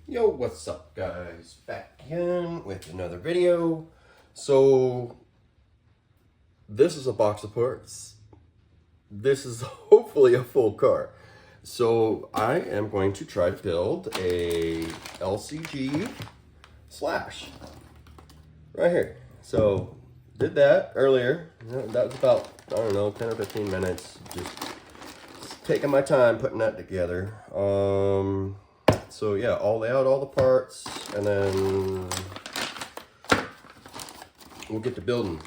Yo, what's up guys? Back again with another video. So, this is a box of parts. This is hopefully a full car. So, I am going to try to build a LCG Slash. Right here. So, did that earlier. That was about, I don't know, 10 or 15 minutes. Just taking my time putting that together. So yeah, I'll lay out all the parts and then we'll get to building.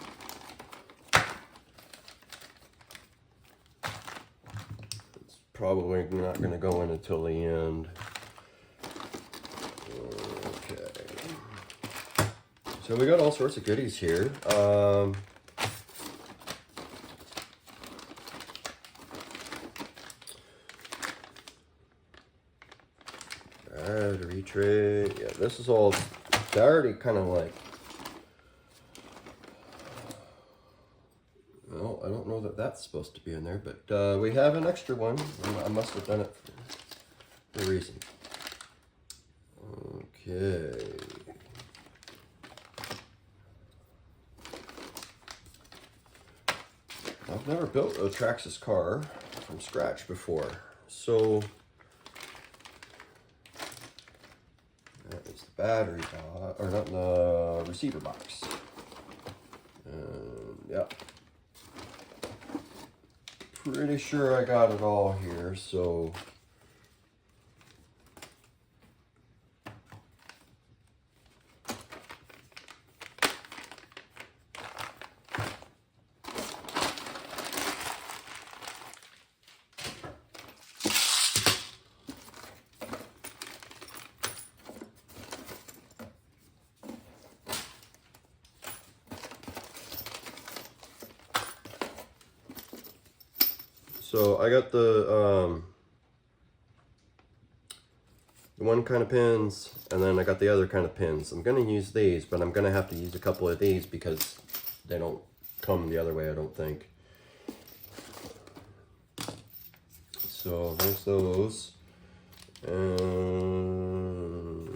It's probably not going to go in until the end. Okay. So we got all sorts of goodies here. Battery tray. Yeah, this is all. It's already kind of like. Well, I don't know that that's supposed to be in there, but we have an extra one. I must have done it for a reason. Okay. I've never built a Traxxas car from scratch before, so. It's the battery box, or not the receiver box. Yep. Pretty sure I got it all here, so. So I got the one kind of pins, and then I got the other kind of pins. I'm gonna use these, but I'm gonna have to use a couple of these because they don't come the other way, I don't think. So there's those. And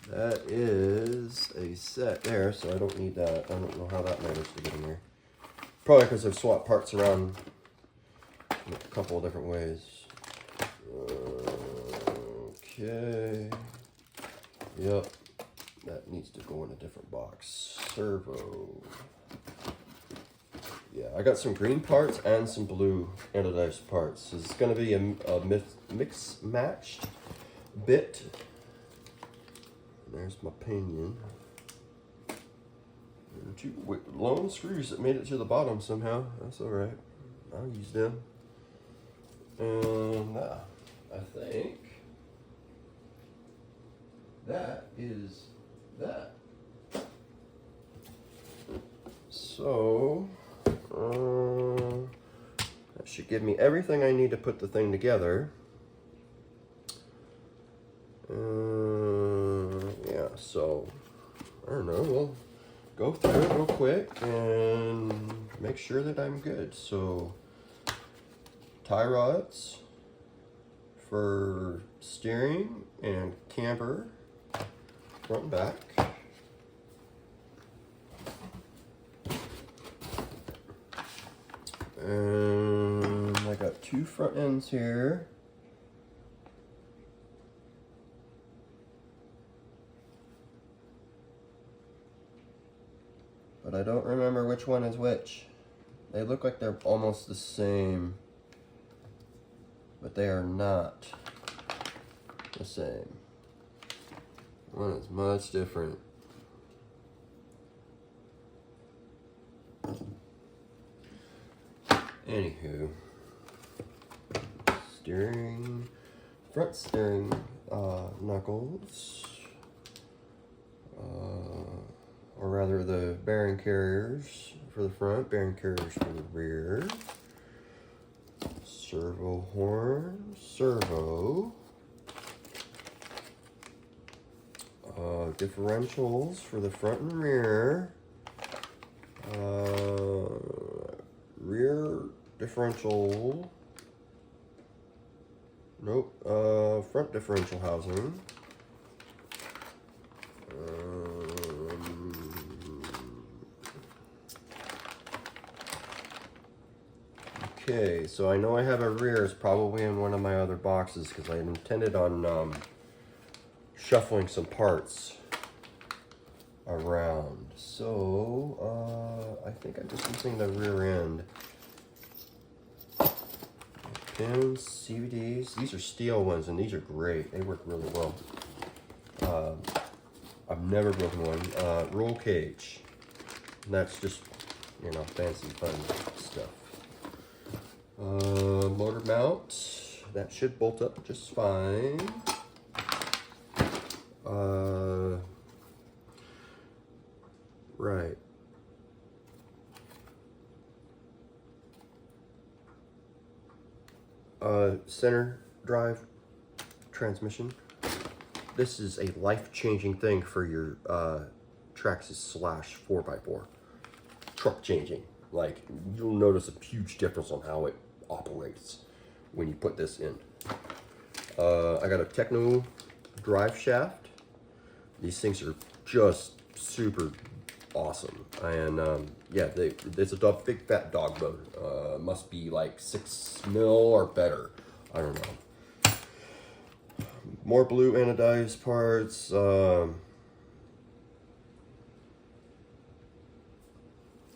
that is a set there, so I don't need that. I don't know how that managed to get in there. Probably because I've swapped parts around in a couple of different ways. Okay. Yep. That needs to go in a different box. Servo. Yeah, I got some green parts and some blue anodized parts. This is going to be a mix-matched bit. There's my pinion. Two lone screws that made it to the bottom somehow. That's alright. I'll use them. And I think that is that. So, that should give me everything I need to put the thing together. Yeah, so, I don't know, we'll go through it real quick and make sure that I'm good. So, tie rods for steering and camber, front and back. And I got two front ends here. But I don't remember which one is which. They look like they're almost the same, but they are not the same. One is much different. Anywho, steering, front steering knuckles, or rather the bearing carriers for the front, bearing carriers for the rear, servo horn, servo, differentials for the front and rear, rear differential Nope. Front differential housing. Okay, so I know I have a rear. It's probably in one of my other boxes because I intended on shuffling some parts around. So, I think I'm just using the rear end. Pins, CVDs. These are steel ones, and these are great. They work really well. I've never broken one. Roll cage. And that's just, you know, fancy fun stuff. Motor mount. That should bolt up just fine. Right. Center drive transmission. This is a life-changing thing for your Traxxas Slash 4x4. Truck changing. Like, you'll notice a huge difference on how it operates when you put this in. I got a Techno drive shaft. These things are just super awesome. And yeah, it's a big fat dog motor. Must be like 6 mil or better. I don't know. More blue anodized parts.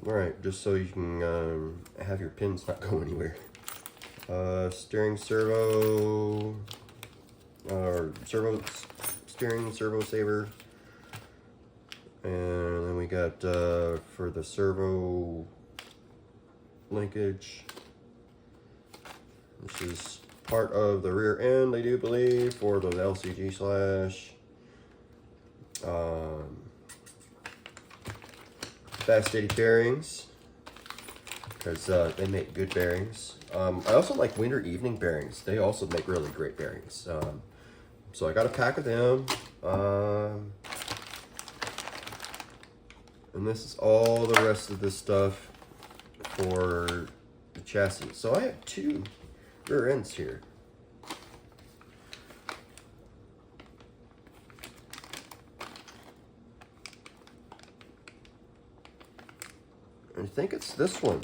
Alright, just so you can have your pins not go anywhere. Steering servo, or steering servo saver. And then we got for the servo linkage. This is part of the rear end, I do believe, for the LCG Slash. Fast Steady bearings, because they make good bearings. I also like Winter Evening bearings. They also make really great bearings. So I got a pack of them. And this is all the rest of the stuff for the chassis. So I have 2 rear ends here. I think it's this one.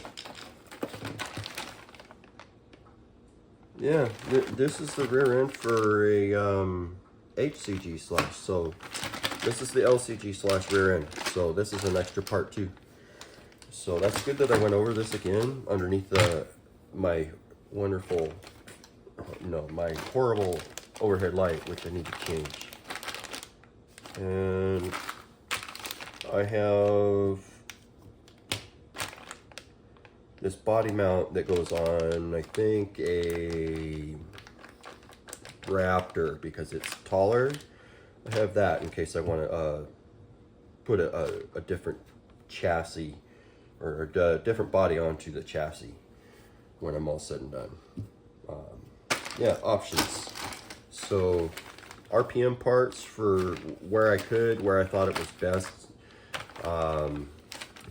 Yeah, this is the rear end for a HCG Slash. So this is the LCG Slash rear end. So this is an extra part too. So that's good that I went over this again underneath my wonderful, no, my horrible overhead light, which I need to change. And I have this body mount that goes on, I think, a Raptor because it's taller. I have that in case I want to put a different chassis or a different body onto the chassis when I'm all said and done. Yeah, options. So RPM parts for where I thought it was best.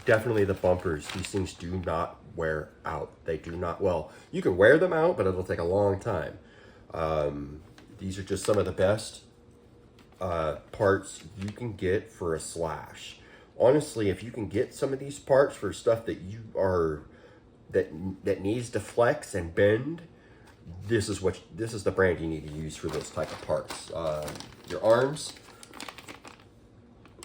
Definitely the bumpers. These things do not wear out. They do not, well, you can wear them out, but it'll take a long time. These are just some of the best parts you can get for a Slash. Honestly, if you can get some of these parts for stuff that you are that needs to flex and bend, this is the brand you need to use for those type of parts. Your arms,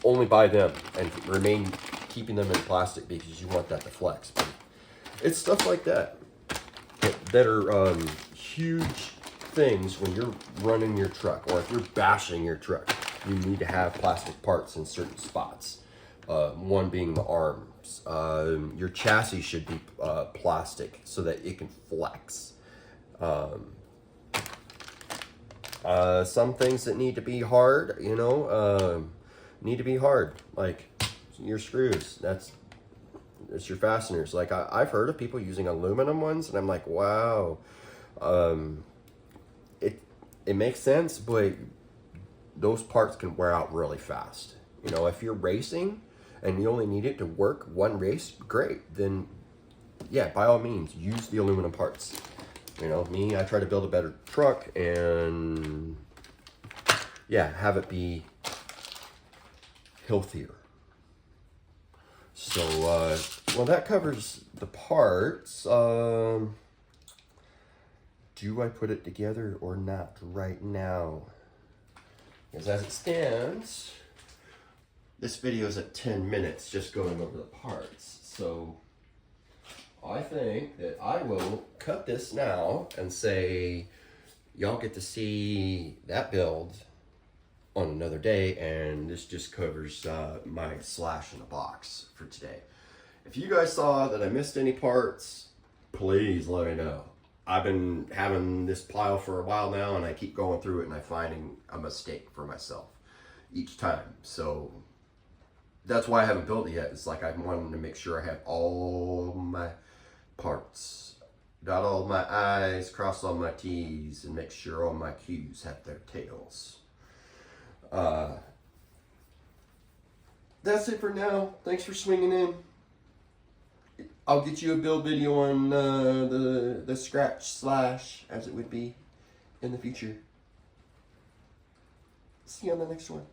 only buy them and remain keeping them in plastic because you want that to flex. But it's stuff like that are huge things when you're running your truck, or if you're bashing your truck, you need to have plastic parts in certain spots. One being the arms. Your chassis should be plastic so that it can flex. Some things that need to be hard, you know, need to be hard, like your screws. It's your fasteners. Like I've heard of people using aluminum ones, and I'm like, wow. It makes sense, but those parts can wear out really fast. You know, if you're racing and you only need it to work one race, great. Then, yeah, by all means, use the aluminum parts. You know, me, I try to build a better truck and, yeah, have it be healthier. So, well, that covers the parts. Do I put it together or not right now? Because as it stands, this video is at 10 minutes just going over the parts. So I think that I will cut this now and say, y'all get to see that build on another day, and this just covers my slash in a box for today. If you guys saw that I missed any parts, please let me know. I've been having this pile for a while now, and I keep going through it and I'm finding a mistake for myself each time. So that's why I haven't built it yet. It's like I'm wanting to make sure I have all my parts, dot all my I's, cross all my T's, and make sure all my Q's have their tails. That's it for now. Thanks for swinging in. I'll get you a build video on the scratch slash, as it would be in the future. See you on the next one.